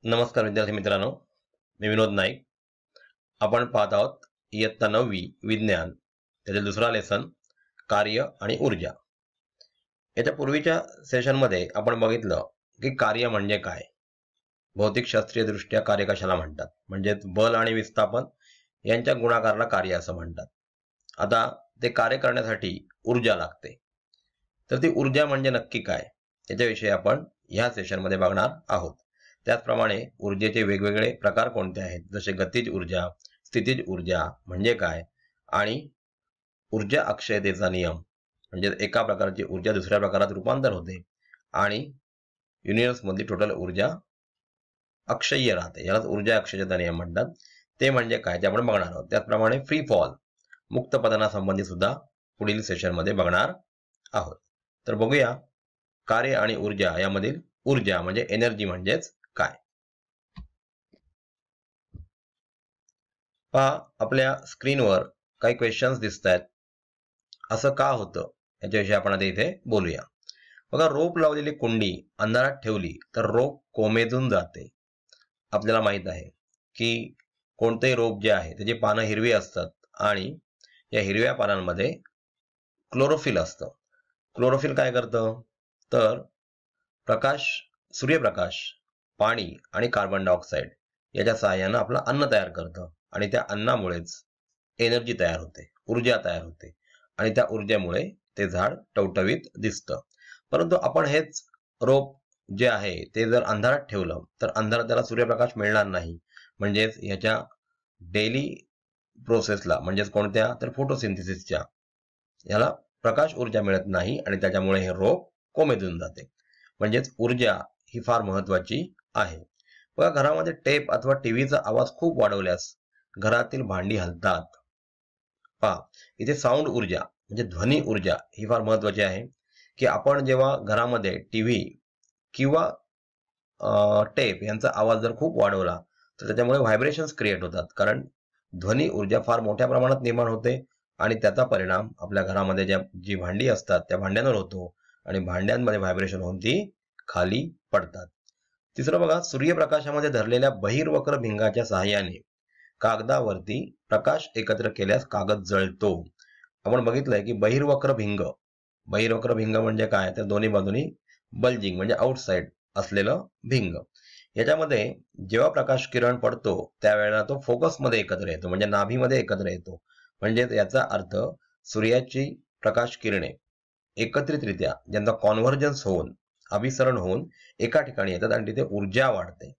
नमस्कार विद्यार्थी मित्रांनो, मी विनोद नाईक. आपण पाहत आहोत इयत्ता 9वी विज्ञान, त्यातील दुसरा लेसन कार्य आणि ऊर्जा. याच्या पूर्वीच्या सेशनमध्ये आपण बघितलं की कार्य म्हणजे काय, भौतिकशास्त्रीय दृष्ट्या कार्य कशाला म्हणतात, म्हणजे बल आणि विस्थापन यांच्या गुणाकाराला कार्य असं म्हणतात. आता ते कार्य करण्यासाठी ऊर्जा लागते, तर ती ऊर्जा म्हणजे नक्की काय याच्याविषयी आपण ह्या सेशनमध्ये बघणार आहोत. त्याचप्रमाणे ऊर्जेचे वेगवेगळे प्रकार कोणते आहेत, जसे गतिज ऊर्जा, स्थितीज ऊर्जा म्हणजे काय, आणि ऊर्जा अक्षयतेचा नियम म्हणजे एका प्रकारची ऊर्जा दुसऱ्या प्रकारात रूपांतर होते आणि युनिव्हर्स मधली टोटल ऊर्जा अक्षय्य राहते, यालाच ऊर्जा अक्षयतेचा नियम म्हणतात. ते म्हणजे काय ते आपण बघणार आहोत. त्याचप्रमाणे फ्री फॉल मुक्त पतनासंबंधी सुद्धा पुढील सेशनमध्ये बघणार आहोत. तर बघूया कार्य आणि ऊर्जा यामधील ऊर्जा म्हणजे एनर्जी म्हणजेच काय. पहा, आपल्या स्क्रीनवर काही क्वेश्चन्स दिसत आहेत. असं का होतं याच्याविषयी आपण आता इथे बोलूया. बघा, रोप लावलेली कुंडी अंधारात ठेवली तर रोप कोमेजून जाते. आपल्याला माहित आहे की कोणतेही रोप जे आहे त्याची पानं हिरवी असतात आणि या हिरव्या पानांमध्ये क्लोरोफिल असतं. क्लोरोफिल काय करतं, तर सूर्यप्रकाश, पाणी आणि कार्बन डायऑक्साईड याच्या सहाय्यानं आपलं अन्न तयार करतं आणि त्या अन्नामुळेच एनर्जी तयार होते, ऊर्जा तयार होते आणि त्या ऊर्जेमुळे ते झाड टवटवीत दिसतं. परंतु आपण हेच रोप जे आहे ते जर अंधारात ठेवलं तर अंधारात त्याला सूर्यप्रकाश मिळणार नाही. म्हणजेच याच्या डेली प्रोसेसला, म्हणजेच कोणत्या तर फोटोसिंथेसिसच्या, याला प्रकाश ऊर्जा मिळत नाही आणि त्याच्यामुळे हे रोप कोमेजून जाते. म्हणजेच ऊर्जा ही फार महत्वाची आहे. बघा, घरामध्ये टेप अथवा टीव्हीचा आवाज खूप वाढवल्यास घरातील भांडी हलतात. पहा, इथे साऊंड ऊर्जा म्हणजे ध्वनी ऊर्जा ही फार महत्वाची आहे. की आपण जेव्हा घरामध्ये टीव्ही किंवा टेप यांचा आवाज जर खूप वाढवला तर त्याच्यामुळे व्हायब्रेशन्स क्रिएट होतात, कारण ध्वनी ऊर्जा फार मोठ्या प्रमाणात निर्माण होते आणि त्याचा परिणाम आपल्या घरामध्ये जी भांडी असतात त्या भांड्यांवर होतो आणि भांड्यांमध्ये व्हायब्रेशन होऊन ती खाली पडतात. तिसरं बघा, सूर्यप्रकाशामध्ये धरलेल्या बहिर्वक्र भिंगाच्या सहाय्याने कागदावरती प्रकाश एकत्र केल्यास कागद जळतो. आपण बघितलंय की बहिर्वक्र भिंग म्हणजे काय, तर दोन्ही बाजूनी बल्जिंग म्हणजे आउटसाइड असलेलं भिंग. याच्यामध्ये जेव्हा प्रकाश किरण पडतो त्यावेळेला तो फोकसमध्ये एकत्र येतो, म्हणजे नाभीमध्ये एकत्र येतो. म्हणजे याचा अर्थ सूर्याची प्रकाश किरणे एकत्रितरित्या ज्यांचा कॉन्व्हर्जन्स होऊन, अभिसरण होऊन एका ठिकाणी येतात आणि तिथे ऊर्जा वाढते.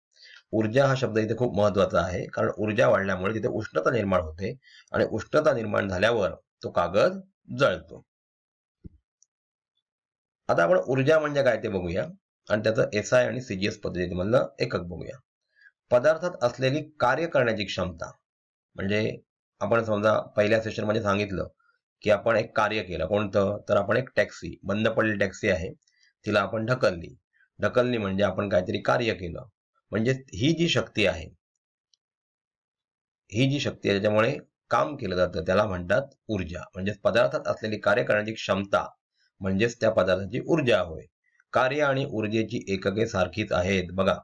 ऊर्जा हा शब्द इथे खूप महत्वाचा आहे, कारण ऊर्जा वाढल्यामुळे तिथे उष्णता निर्माण होते आणि उष्णता निर्माण झाल्यावर तो कागद जळतो. आता आपण ऊर्जा म्हणजे काय ते बघूया आणि त्याचं एसआय आणि सीजीएस पद्धतीमधलं एकक बघूया. पदार्थात असलेली कार्य करण्याची क्षमता, म्हणजे आपण समजा पहिल्या सेशनमध्ये सांगितलं की आपण एक कार्य केलं. कोणतं, तर आपण एक टॅक्सी, बंद पडलेली टॅक्सी आहे, तिला आपण ढकलली म्हणजे आपण काहीतरी कार्य केलं. म्हणजे ही जी शक्ती आहे त्याच्यामुळे काम केलं जातं त्याला म्हणतात ऊर्जा. म्हणजे पदार्थात असलेली कार्य करण्याची क्षमता म्हणजेच त्या पदार्थाची ऊर्जा होय. कार्य आणि ऊर्जेची एकके सारखीच आहेत. बघा,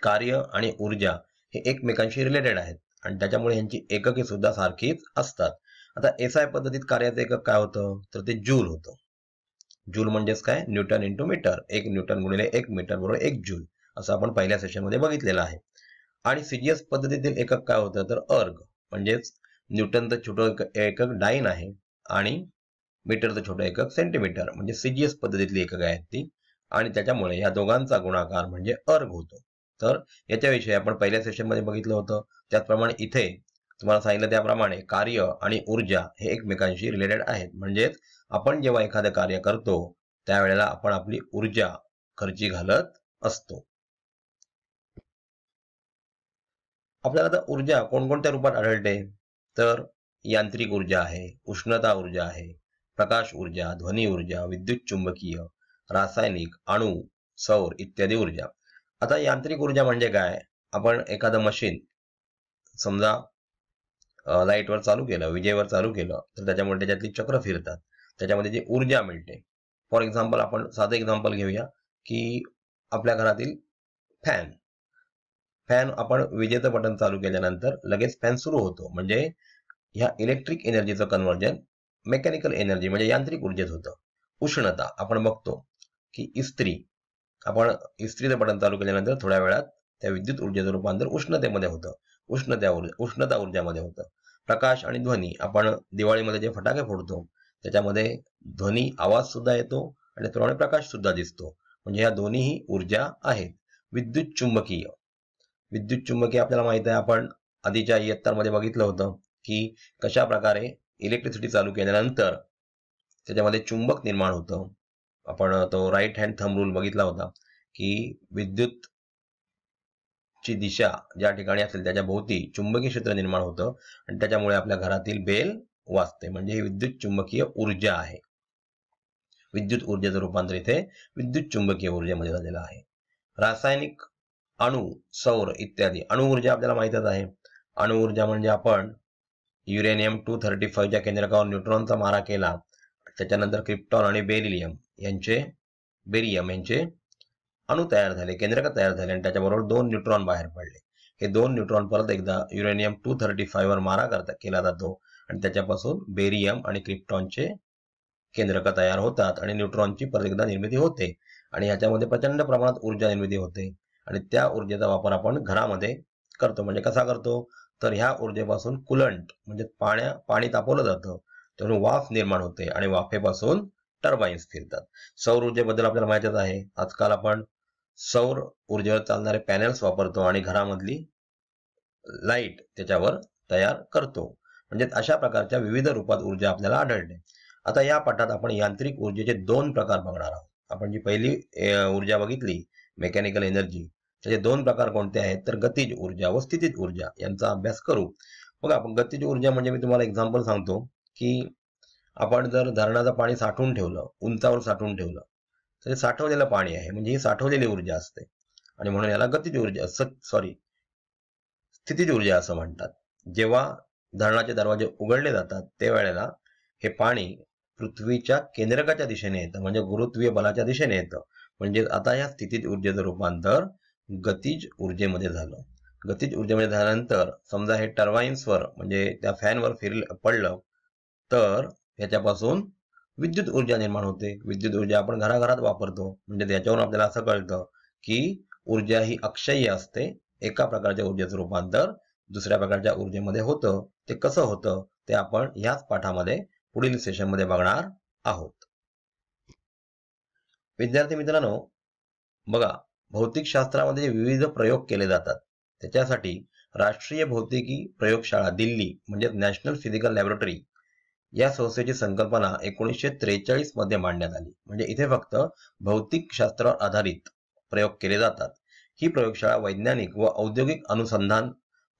कार्य आणि ऊर्जा हे एकमेकांशी रिलेटेड आहेत आणि त्याच्यामुळे यांची एकके सुद्धा सारखीच असतात. आता एसआय पद्धतीत कार्याचं एकक काय होतं, तर ते जूल होतं. जूल म्हणजेच काय, न्यूटन इंटू मीटर. 1 न्यूटन गुणिले 1 मीटर बरोबर 1 जूल, असं आपण पहिल्या सेशनमध्ये बघितलेलं आहे. आणि सीजीएस पद्धतीतील एकक काय होतं, तर अर्ग, म्हणजेच न्यूटनचं छोटं एकक डाईन आहे आणि मीटरचं छोटं एकक सेंटीमीटर, म्हणजे सीजीएस पद्धतीतली एकक आहेत ती, आणि त्याच्यामुळे या दोघांचा गुणाकार म्हणजे अर्ग होतो. तर याच्याविषयी आपण पहिल्या सेशनमध्ये बघितलं होतं. त्याचप्रमाणे इथे तुम्हाला सांगितलं त्याप्रमाणे कार्य आणि ऊर्जा हे एकमेकांशी रिलेटेड आहेत. म्हणजेच आपण जेव्हा एखादं कार्य करतो त्यावेळेला आपण आपली ऊर्जा खर्ची घालत असतो. आपल्याला आता ऊर्जा कोणकोणत्या रूपात आढळते, तर यांत्रिक ऊर्जा आहे, उष्णता ऊर्जा आहे, प्रकाश ऊर्जा, ध्वनी ऊर्जा, विद्युत चुंबकीय, रासायनिक, अणू, सौर इत्यादी ऊर्जा. आता यांत्रिक ऊर्जा म्हणजे काय, आपण एखादं मशीन समजा लाईटवर चालू केलं, विजेवर चालू केलं, तर त्याच्यामुळे त्याच्यातली चक्र फिरतात, त्याच्यामध्ये जी ऊर्जा मिळते. फॉर एक्झाम्पल आपण साधं एक्झाम्पल घेऊया की आपल्या घरातील फॅन. फॅन आपण विजेचं बटन चालू केल्यानंतर लगेच फॅन सुरू होतो. म्हणजे ह्या इलेक्ट्रिक एनर्जीचं कन्व्हर्जन मेकॅनिकल एनर्जी म्हणजे यांत्रिक ऊर्जेत होतं. उष्णता आपण बघतो की आपण इस्त्रीचं बटन चालू केल्यानंतर थोड्या वेळात त्या विद्युत ऊर्जेचं रूपांतर उष्णतेमध्ये होतं. उष्णता ऊर्जामध्ये होतं. प्रकाश आणि ध्वनी आपण दिवाळीमध्ये जे फटाके फोडतो त्याच्यामध्ये ध्वनी आवाज सुद्धा येतो आणि त्याप्रमाणे प्रकाश सुद्धा दिसतो. म्हणजे या दोन्हीही ऊर्जा आहेत. विद्युत चुंबकीय आपल्याला माहित आहे, आपण आधीच्या इयत्तांमध्ये बघितलं होतं की कशा प्रकारे इलेक्ट्रिसिटी चालू केल्यानंतर त्याच्यामध्ये चुंबक निर्माण होतं. आपण तो राईट हँड थंब रूल बघितला होता की विद्युत ची दिशा ज्या ठिकाणी असेल त्याच्या भोवती चुंबकीय क्षेत्र निर्माण होतं आणि त्याच्यामुळे आपल्या घरातील बेल वाजते. म्हणजे ही विद्युत चुंबकीय ऊर्जा आहे. विद्युत ऊर्जेचं रूपांतर इथे विद्युत चुंबकीय ऊर्जेमध्ये झालेलं आहे. रासायनिक अणु, सौर इत्यादी अणु ऊर्जा आपल्याला माहितच आहे. अणु ऊर्जा म्हणजे आपण युरेनियम 235 च्या केंद्रकावर न्यूट्रॉनचा मारा केला, त्याच्यानंतर क्रिप्टॉन आणि बेरियम यांचे अणु तयार झाले, केंद्रक तयार झाले आणि त्याच्याबरोबर 2 न्यूट्रॉन बाहेर पडले. हे 2 न्यूट्रॉन परत एकदा युरेनियम 235 वर मारा केला जातो आणि त्याच्यापासून बेरियम आणि क्रिप्टॉनचे केंद्रक तयार होतात आणि न्यूट्रॉनची परत एकदा निर्मिती होते आणि ह्याच्यामध्ये प्रचंड प्रमाणात ऊर्जा निर्मिती होते आणि त्या ऊर्जेचा वापर आपण घरामध्ये करतो. म्हणजे कसा करतो तर ह्या ऊर्जेपासून कुलंट म्हणजे पाणी तापवलं जातं, त्यातून वाफ निर्माण होते आणि वाफेपासून टर्बाईन्स फिरतात. सौर ऊर्जेबद्दल आपल्याला माहितच आहे. आजकाल आपण सौर ऊर्जेवर चालणारे पॅनेल्स वापरतो आणि घरामधली लाईट त्याच्यावर तयार करतो. म्हणजे अशा प्रकारच्या विविध रूपात ऊर्जा आपल्याला आढळते. आता या पाठात आपण यांत्रिक ऊर्जेचे 2 प्रकार बघणार आहोत. आपण जी पहिली ऊर्जा बघितली मेकॅनिकल एनर्जी, त्याचे 2 प्रकार कोणते आहेत तर गतिज ऊर्जा व स्थितीज ऊर्जा यांचा अभ्यास करू. बघा, आपण गतिज ऊर्जा म्हणजे मी तुम्हाला एक्झाम्पल सांगतो की आपण जर धरणाचं पाणी साठवून ठेवलं, उंचावर साठवून ठेवलं, तर साठवलेलं पाणी आहे म्हणजे ही साठवलेली ऊर्जा असते आणि म्हणून याला गतिज ऊर्जा स्थितीज ऊर्जा असं म्हणतात. जेव्हा धरणाचे दरवाजे उघडले जातात त्यावेळेला हे पाणी पृथ्वीच्या केंद्रकाच्या दिशेने येतं, म्हणजे गुरुत्वीय बलाच्या दिशेने येतं. म्हणजे आता या स्थितीज ऊर्जेचं रूपांतर गतिज ऊर्जेमध्ये झालं. गतिज ऊर्जेमध्ये झाल्यानंतर समजा हे टर्बाईन्सवर म्हणजे त्या फॅनवर पडलं तर ह्याच्यापासून विद्युत ऊर्जा निर्माण होते. विद्युत ऊर्जा आपण घराघरात वापरतो. म्हणजे त्याच्यावरून आपल्याला असं कळतं की ऊर्जा ही अक्षय्य असते. एका प्रकारच्या ऊर्जेचं रूपांतर दुसऱ्या प्रकारच्या ऊर्जेमध्ये होतं. ते कसं होतं ते आपण ह्याच पाठामध्ये पुढील सेशनमध्ये बघणार आहोत. विद्यार्थी मित्रांनो, बघा, भौतिकशास्त्रामध्ये विविध प्रयोग केले जातात त्याच्यासाठी राष्ट्रीय भौतिकी प्रयोगशाळा दिल्ली म्हणजे नॅशनल फिजिकल लॅबोरेटरी या संस्थेची संकल्पना 1943 मध्ये मांडण्यात आली. म्हणजे इथे फक्त भौतिकशास्त्रावर आधारित प्रयोग केले जातात. ही प्रयोगशाळा वैज्ञानिक व औद्योगिक अनुसंधान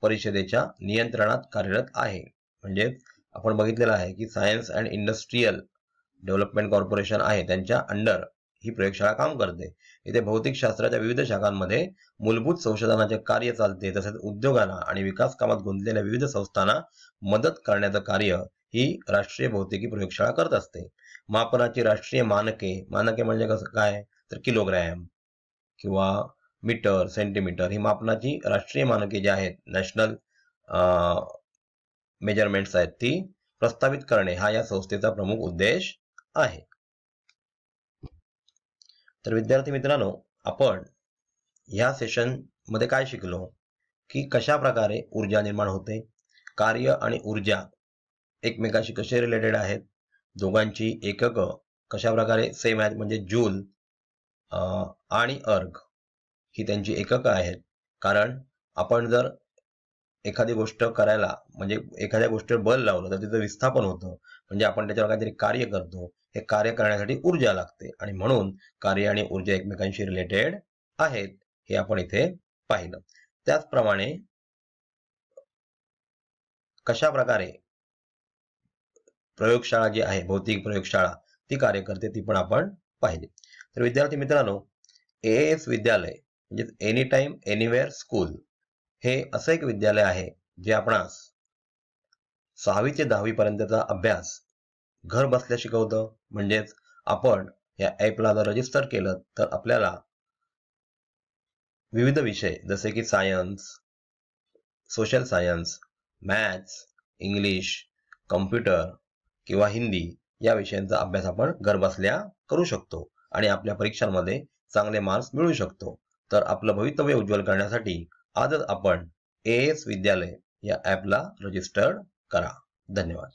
परिषदेच्या नियंत्रणात कार्यरत आहे. म्हणजे आपण बघितलेलं आहे की science and industrial development corporation आहे, त्यांच्या अंडर ही प्रयोगशाळा काम करते. इथे भौतिकशास्त्राच्या विविध शाखांमध्ये मूलभूत संशोधनाचे कार्य चालते. तसेच उद्योगाला आणि विकास कामात गुंतलेल्या विविध संस्थांना मदत करण्याचं कार्य ही राष्ट्रीय भौतिकी प्रयोगशाळा करत असते. मापनाची राष्ट्रीय मानके म्हणजे कसं काय तर किलोग्रॅम किंवा मीटर, सेंटीमीटर ही मापनाची राष्ट्रीय मानके जी आहेत, नॅशनल मेजरमेंट्स आहेत, ती प्रस्थापित करणे हा या संस्थेचा प्रमुख उद्देश आहे. तर विद्यार्थी मित्रांनो, आपण ह्या सेशन मध्ये काय शिकलो की कशा प्रकारे ऊर्जा निर्माण होते, कार्य आणि ऊर्जा एकमेकाशी कसे रिलेटेड आहेत, दोघांची एकक कशा प्रकारे सेम आहेत म्हणजे जूल आणि अर्ग ही त्यांची एकक आहेत. कारण आपण जर एखादी गोष्ट करायला म्हणजे एखाद्या गोष्टीवर बल लावलं तर तिचं विस्थापन होतं. म्हणजे आपण त्याच्यावर काहीतरी कार्य करतो. हे कार्य करण्यासाठी ऊर्जा लागते आणि म्हणून कार्य आणि ऊर्जा एकमेकांशी रिलेटेड आहेत हे आपण इथे पाहिलं. त्याचप्रमाणे कशा प्रकारे प्रयोगशाळा जी आहे, भौतिक प्रयोगशाळा ती कार्य करते ती पण आपण पाहिली. तर विद्यार्थी मित्रांनो, AAS विद्यालय म्हणजे एनी टाइम एनिवेअर स्कूल हे असं एक विद्यालय आहे जे आपणास 6वी ते 10वी पर्यंतचा अभ्यास घर बसल्या शिकवतं. म्हणजेच आपण या ॲपला जर रजिस्टर केलं तर आपल्याला विविध विषय जसे की science, social science, maths, English, computer किंवा हिंदी या विषयांचा अभ्यास आपण घरबसल्या करू शकतो आणि आपल्या परीक्षांमध्ये चांगले मार्क्स मिळवू शकतो. तर आपलं भवितव्य उज्ज्वल करण्यासाठी आजच आपण AS विद्यालय या ॲपला रजिस्टर करा. धन्यवाद.